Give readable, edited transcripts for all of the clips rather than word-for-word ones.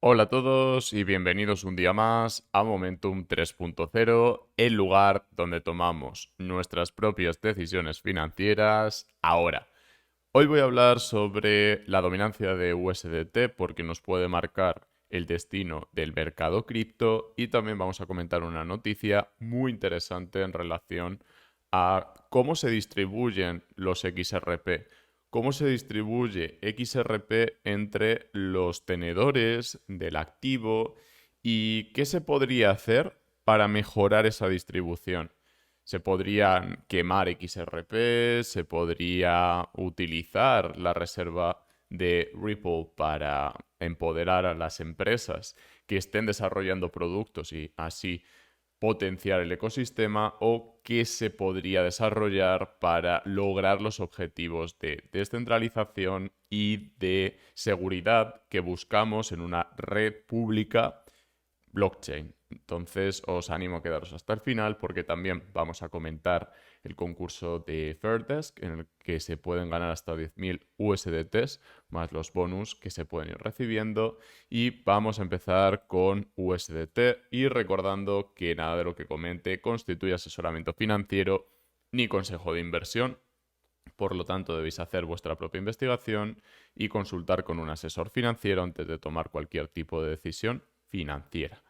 Hola a todos y bienvenidos un día más a Momentum 3.0, el lugar donde tomamos nuestras propias decisiones financieras ahora. Hoy voy a hablar sobre la dominancia de USDT porque nos puede marcar el destino del mercado cripto y también vamos a comentar una noticia muy interesante en relación a cómo se distribuyen los XRP, cómo se distribuye XRP entre los tenedores del activo y qué se podría hacer para mejorar esa distribución. Se podrían quemar XRP, se podría utilizar la reserva de Ripple para empoderar a las empresas que estén desarrollando productos y así potenciar el ecosistema o qué se podría desarrollar para lograr los objetivos de descentralización y de seguridad que buscamos en una red pública blockchain. Entonces os animo a quedaros hasta el final porque también vamos a comentar el concurso de Fairdesk en el que se pueden ganar hasta 10.000 USDTs más los bonus que se pueden ir recibiendo y vamos a empezar con USDT y recordando que nada de lo que comente constituye asesoramiento financiero ni consejo de inversión. Por lo tanto, debéis hacer vuestra propia investigación y consultar con un asesor financiero antes de tomar cualquier tipo de decisión financiera.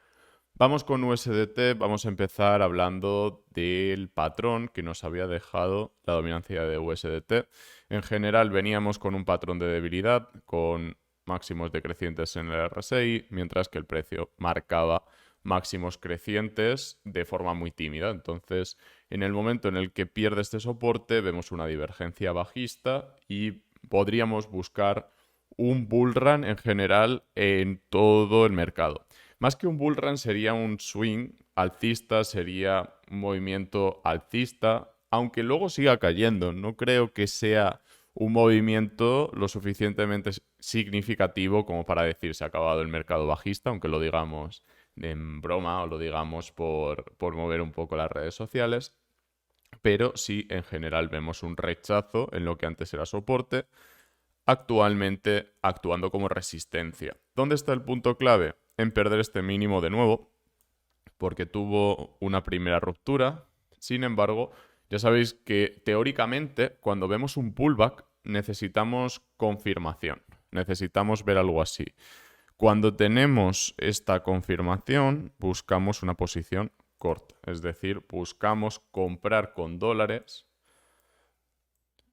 Vamos con USDT, vamos a empezar hablando del patrón que nos había dejado la dominancia de USDT. En general veníamos con un patrón de debilidad, con máximos decrecientes en el RSI, mientras que el precio marcaba máximos crecientes de forma muy tímida. Entonces, en el momento en el que pierde este soporte, vemos una divergencia bajista y podríamos buscar un bull run en general en todo el mercado. Más que un bull run sería un swing alcista, sería un movimiento alcista, aunque luego siga cayendo. No creo que sea un movimiento lo suficientemente significativo como para decir se ha acabado el mercado bajista, aunque lo digamos en broma o lo digamos por mover un poco las redes sociales. Pero sí, en general vemos un rechazo en lo que antes era soporte, actualmente actuando como resistencia. ¿Dónde está el punto clave? En perder este mínimo de nuevo, porque tuvo una primera ruptura. Sin embargo, ya sabéis que teóricamente cuando vemos un pullback necesitamos confirmación, necesitamos ver algo así. Cuando tenemos esta confirmación, buscamos una posición corta, es decir, buscamos comprar con dólares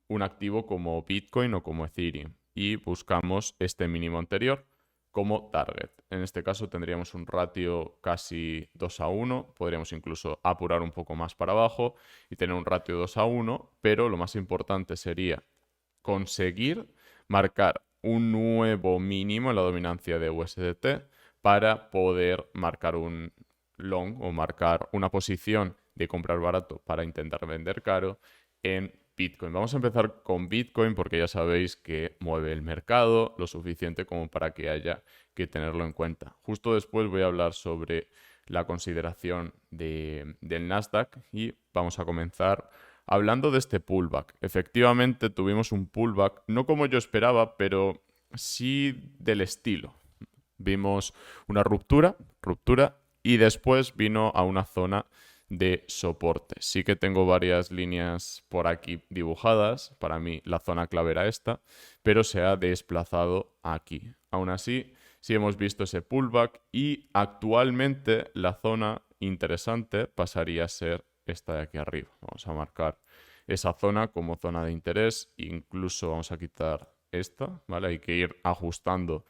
un activo como Bitcoin o como Ethereum y buscamos este mínimo anterior como target. En este caso tendríamos un ratio casi 2:1, podríamos incluso apurar un poco más para abajo y tener un ratio 2:1, pero lo más importante sería conseguir marcar un nuevo mínimo en la dominancia de USDT para poder marcar un long o marcar una posición de comprar barato para intentar vender caro en Bitcoin. Vamos a empezar con Bitcoin porque ya sabéis que mueve el mercado lo suficiente como para que haya que tenerlo en cuenta. Justo después voy a hablar sobre la consideración del Nasdaq y vamos a comenzar hablando de este pullback. Efectivamente tuvimos un pullback, no como yo esperaba, pero sí del estilo. Vimos una ruptura y después vino a una zona de soporte. Sí que tengo varias líneas por aquí dibujadas. Para mí la zona clave era esta, pero se ha desplazado aquí. Aún así, sí hemos visto ese pullback y actualmente la zona interesante pasaría a ser esta de aquí arriba. Vamos a marcar esa zona como zona de interés. Incluso vamos a quitar esta, ¿vale? Hay que ir ajustando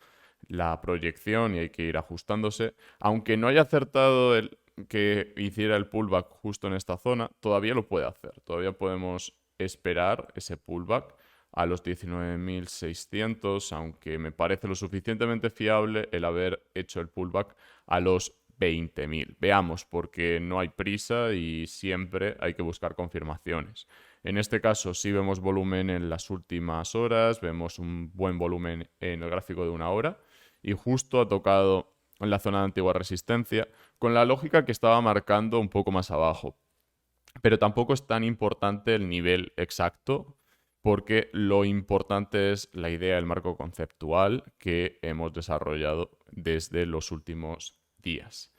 la proyección y hay que ir ajustándose. Aunque no haya acertado el que hiciera el pullback justo en esta zona, todavía lo puede hacer. Todavía podemos esperar ese pullback a los 19.600, aunque me parece lo suficientemente fiable el haber hecho el pullback a los 20.000. Veamos, porque no hay prisa y siempre hay que buscar confirmaciones. En este caso sí vemos volumen en las últimas horas, vemos un buen volumen en el gráfico de una hora y justo ha tocado en la zona de antigua resistencia con la lógica que estaba marcando un poco más abajo. Pero tampoco es tan importante el nivel exacto porque lo importante es la idea, el marco conceptual que hemos desarrollado desde los últimos días.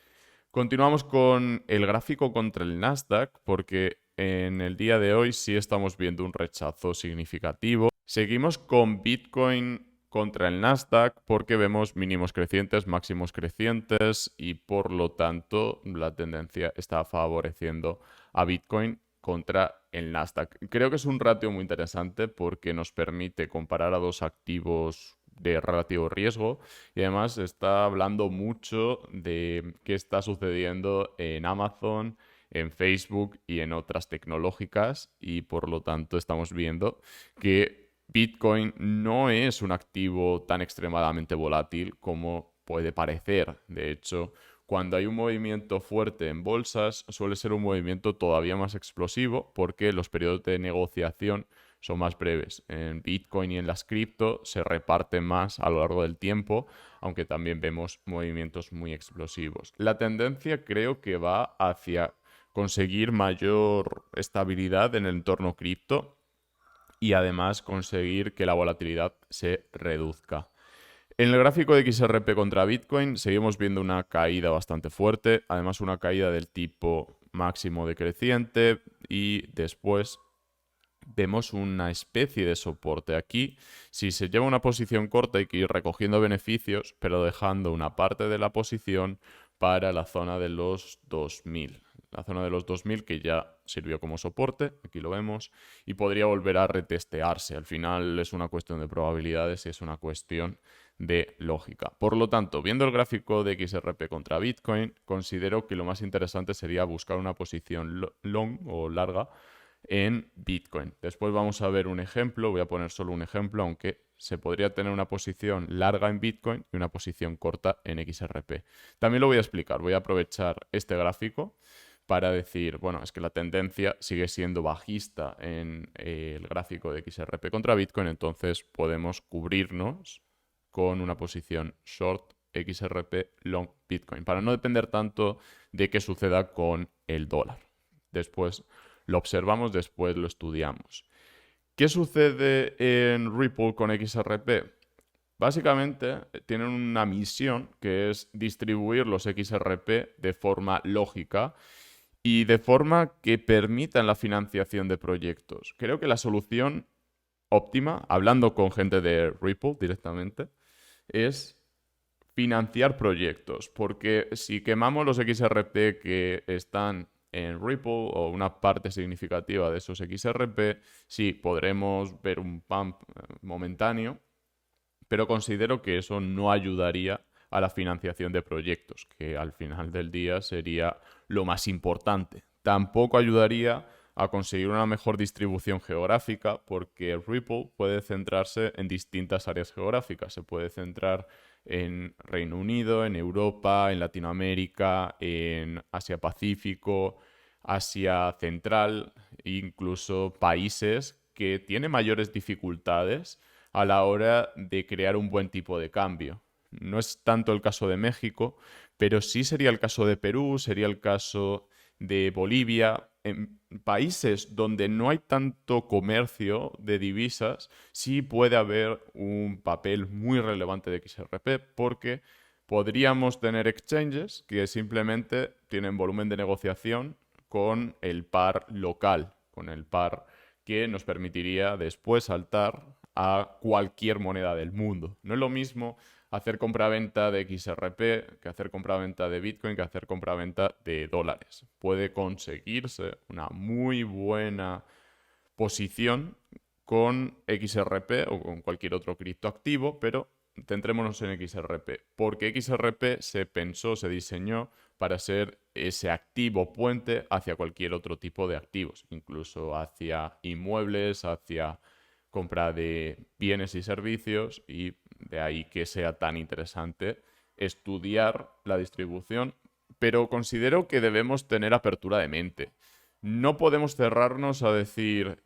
Continuamos con el gráfico contra el Nasdaq porque en el día de hoy sí estamos viendo un rechazo significativo. Seguimos con Bitcoin contra el Nasdaq porque vemos mínimos crecientes, máximos crecientes y por lo tanto la tendencia está favoreciendo a Bitcoin contra el Nasdaq. Creo que es un ratio muy interesante porque nos permite comparar a dos activos de relativo riesgo y además está hablando mucho de qué está sucediendo en Amazon, en Facebook y en otras tecnológicas y por lo tanto estamos viendo que Bitcoin no es un activo tan extremadamente volátil como puede parecer. De hecho, cuando hay un movimiento fuerte en bolsas, suele ser un movimiento todavía más explosivo porque los periodos de negociación son más breves. En Bitcoin y en las cripto se reparten más a lo largo del tiempo, aunque también vemos movimientos muy explosivos. La tendencia creo que va hacia conseguir mayor estabilidad en el entorno cripto y además conseguir que la volatilidad se reduzca. En el gráfico de XRP contra Bitcoin seguimos viendo una caída bastante fuerte, además una caída del tipo máximo decreciente y después vemos una especie de soporte. Aquí, si se lleva una posición corta hay que ir recogiendo beneficios, pero dejando una parte de la posición para la zona de los 2000. La zona de los 2000 que ya sirvió como soporte, aquí lo vemos, y podría volver a retestearse. Al final es una cuestión de probabilidades y es una cuestión de lógica. Por lo tanto, viendo el gráfico de XRP contra Bitcoin, considero que lo más interesante sería buscar una posición long o larga en Bitcoin. Después vamos a ver un ejemplo, voy a poner solo un ejemplo, aunque se podría tener una posición larga en Bitcoin y una posición corta en XRP. También lo voy a explicar, voy a aprovechar este gráfico para decir, bueno, es que la tendencia sigue siendo bajista en el gráfico de XRP contra Bitcoin, entonces podemos cubrirnos con una posición short XRP long Bitcoin, para no depender tanto de qué suceda con el dólar. Después lo observamos, después lo estudiamos. ¿Qué sucede en Ripple con XRP? Básicamente tienen una misión que es distribuir los XRP de forma lógica y de forma que permitan la financiación de proyectos. Creo que la solución óptima, hablando con gente de Ripple directamente, es financiar proyectos, porque si quemamos los XRP que están en Ripple o una parte significativa de esos XRP, sí podremos ver un pump momentáneo, pero considero que eso no ayudaría a la financiación de proyectos, que al final del día sería lo más importante. Tampoco ayudaría a conseguir una mejor distribución geográfica porque Ripple puede centrarse en distintas áreas geográficas. Se puede centrar en Reino Unido, en Europa, en Latinoamérica, en Asia-Pacífico, Asia Central, incluso países que tienen mayores dificultades a la hora de crear un buen tipo de cambio. No es tanto el caso de México, pero sí sería el caso de Perú, sería el caso de Bolivia. En países donde no hay tanto comercio de divisas, sí puede haber un papel muy relevante de XRP porque podríamos tener exchanges que simplemente tienen volumen de negociación con el par local, con el par que nos permitiría después saltar a cualquier moneda del mundo. No es lo mismo hacer compraventa de XRP que hacer compraventa de Bitcoin que hacer compraventa de dólares. Puede conseguirse una muy buena posición con XRP o con cualquier otro criptoactivo, pero centrémonos en XRP, porque XRP se pensó, se diseñó para ser ese activo puente hacia cualquier otro tipo de activos, incluso hacia inmuebles, hacia compra de bienes y servicios, y de ahí que sea tan interesante estudiar la distribución, pero considero que debemos tener apertura de mente. No podemos cerrarnos a decir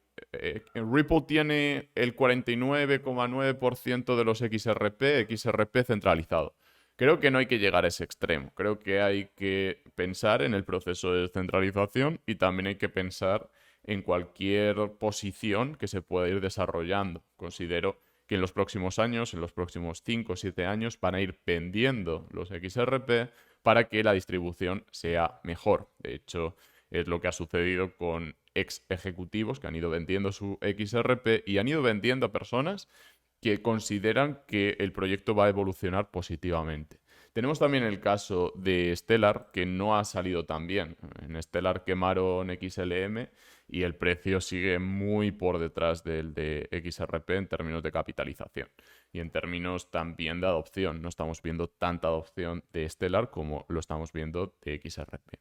Ripple tiene el 49,9% de los XRP centralizado. Creo que no hay que llegar a ese extremo. Creo que hay que pensar en el proceso de descentralización y también hay que pensar en cualquier posición que se pueda ir desarrollando. Considero que en los próximos años, en los próximos 5 o 7 años, van a ir vendiendo los XRP para que la distribución sea mejor. De hecho, es lo que ha sucedido con ex ejecutivos que han ido vendiendo su XRP y han ido vendiendo a personas que consideran que el proyecto va a evolucionar positivamente. Tenemos también el caso de Stellar, que no ha salido tan bien. En Stellar quemaron XLM y el precio sigue muy por detrás del de XRP en términos de capitalización y en términos también de adopción. No estamos viendo tanta adopción de Stellar como lo estamos viendo de XRP.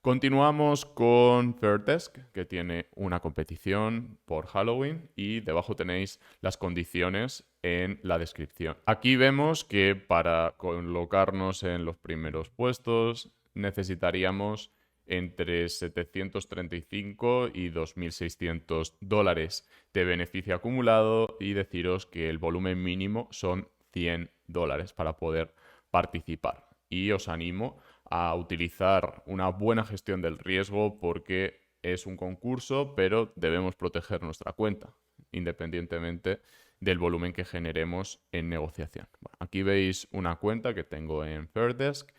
Continuamos con Fairdesk, que tiene una competición por Halloween y debajo tenéis las condiciones en la descripción. Aquí vemos que para colocarnos en los primeros puestos necesitaríamos entre 735 y 2.600 dólares de beneficio acumulado y deciros que el volumen mínimo son 100 dólares para poder participar. Y os animo a utilizar una buena gestión del riesgo porque es un concurso, pero debemos proteger nuestra cuenta, independientemente del volumen que generemos en negociación. Bueno, aquí veis una cuenta que tengo en Fairdesk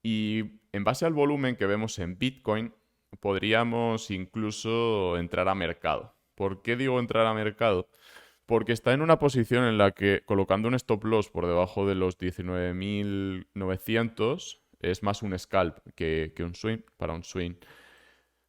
y en base al volumen que vemos en Bitcoin, podríamos incluso entrar a mercado. ¿Por qué digo entrar a mercado? Porque está en una posición en la que colocando un stop loss por debajo de los 19.900 es más un scalp que un swing. Para un swing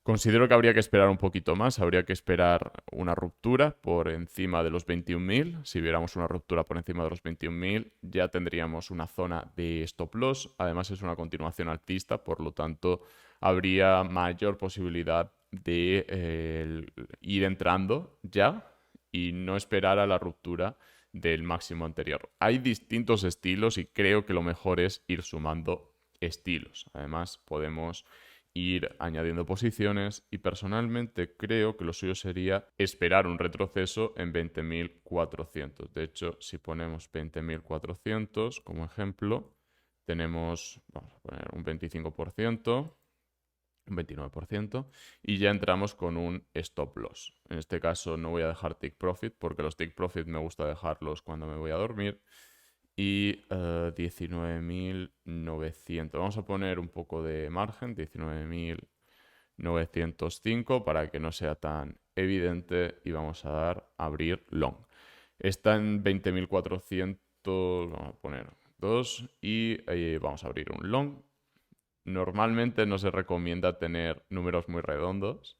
considero que habría que esperar un poquito más, habría que esperar una ruptura por encima de los 21.000. Si viéramos una ruptura por encima de los 21.000 ya tendríamos una zona de stop loss. Además es una continuación alcista, por lo tanto habría mayor posibilidad de ir entrando ya y no esperar a la ruptura del máximo anterior. Hay distintos estilos y creo que lo mejor es ir sumando estilos. Además, podemos ir añadiendo posiciones y personalmente creo que lo suyo sería esperar un retroceso en 20.400. De hecho, si ponemos 20.400 como ejemplo, tenemos, vamos a poner un 25%, un 29%, y ya entramos con un stop loss. En este caso no voy a dejar take profit porque los take profit me gusta dejarlos cuando me voy a dormir. Y 19.900. Vamos a poner un poco de margen, 19.905 para que no sea tan evidente y vamos a dar abrir long. Está en 20.400, vamos a poner 2 y vamos a abrir un long. Normalmente no se recomienda tener números muy redondos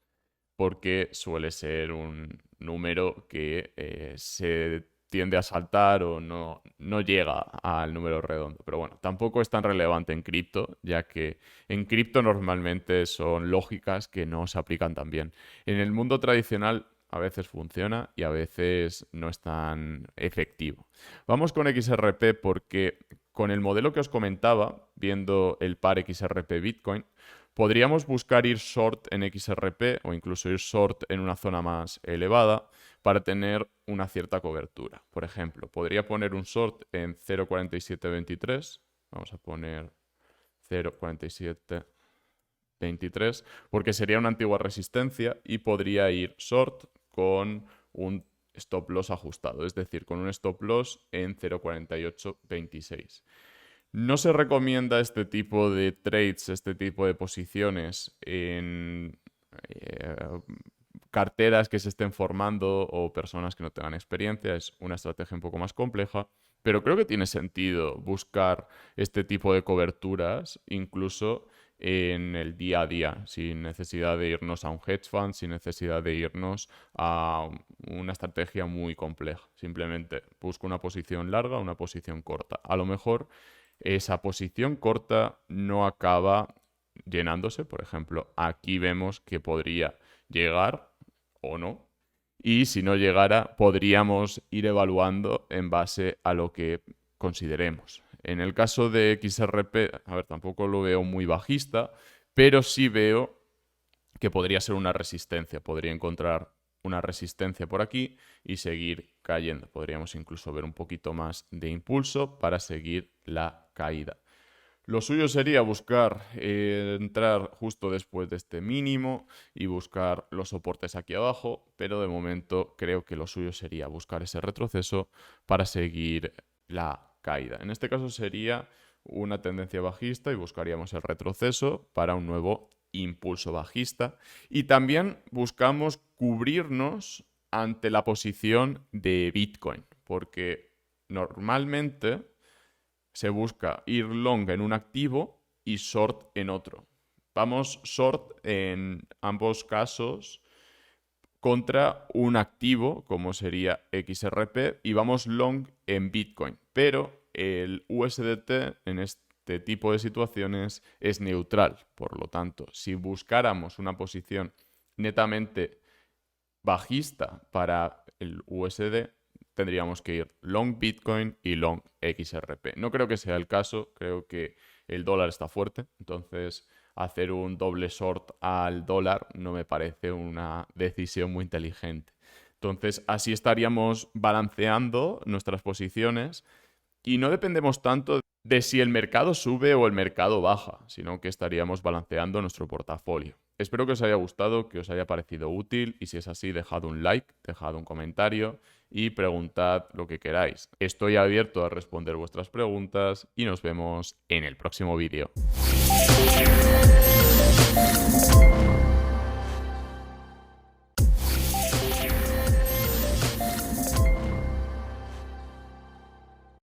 porque suele ser un número que se tiende a saltar o no llega al número redondo. Pero bueno, tampoco es tan relevante en cripto, ya que en cripto normalmente son lógicas que no se aplican tan bien. En el mundo tradicional a veces funciona y a veces no es tan efectivo. Vamos con XRP porque con el modelo que os comentaba, viendo el par XRP Bitcoin, podríamos buscar ir short en XRP o incluso ir short en una zona más elevada para tener una cierta cobertura. Por ejemplo, podría poner un short en 0.4723. Vamos a poner 0.4723 porque sería una antigua resistencia y podría ir short con un stop loss ajustado, es decir, con un stop loss en 0.4826. No se recomienda este tipo de trades, este tipo de posiciones en carteras que se estén formando o personas que no tengan experiencia. Es una estrategia un poco más compleja, pero creo que tiene sentido buscar este tipo de coberturas incluso en el día a día, sin necesidad de irnos a un hedge fund, sin necesidad de irnos a una estrategia muy compleja. Simplemente busco una posición larga, una posición corta. A lo mejor esa posición corta no acaba llenándose. Por ejemplo, aquí vemos que podría llegar o no. Y si no llegara, podríamos ir evaluando en base a lo que consideremos. En el caso de XRP, a ver, tampoco lo veo muy bajista, pero sí veo que podría ser una resistencia. Podría encontrar una resistencia por aquí y seguir cayendo. Podríamos incluso ver un poquito más de impulso para seguir la caída. Lo suyo sería buscar, entrar justo después de este mínimo y buscar los soportes aquí abajo, pero de momento creo que lo suyo sería buscar ese retroceso para seguir la caída. En este caso sería una tendencia bajista y buscaríamos el retroceso para un nuevo impulso bajista. Y también buscamos cubrirnos ante la posición de Bitcoin, porque normalmente se busca ir long en un activo y short en otro. Vamos short en ambos casos contra un activo como sería XRP y vamos long en Bitcoin. Pero el USDT en este tipo de situaciones es neutral. Por lo tanto, si buscáramos una posición netamente bajista para el USD, tendríamos que ir long Bitcoin y long XRP. No creo que sea el caso, creo que el dólar está fuerte, entonces hacer un doble short al dólar no me parece una decisión muy inteligente. Entonces así estaríamos balanceando nuestras posiciones y no dependemos tanto de si el mercado sube o el mercado baja, sino que estaríamos balanceando nuestro portafolio. Espero que os haya gustado, que os haya parecido útil y si es así, dejad un like, dejad un comentario y preguntad lo que queráis. Estoy abierto a responder vuestras preguntas y nos vemos en el próximo vídeo.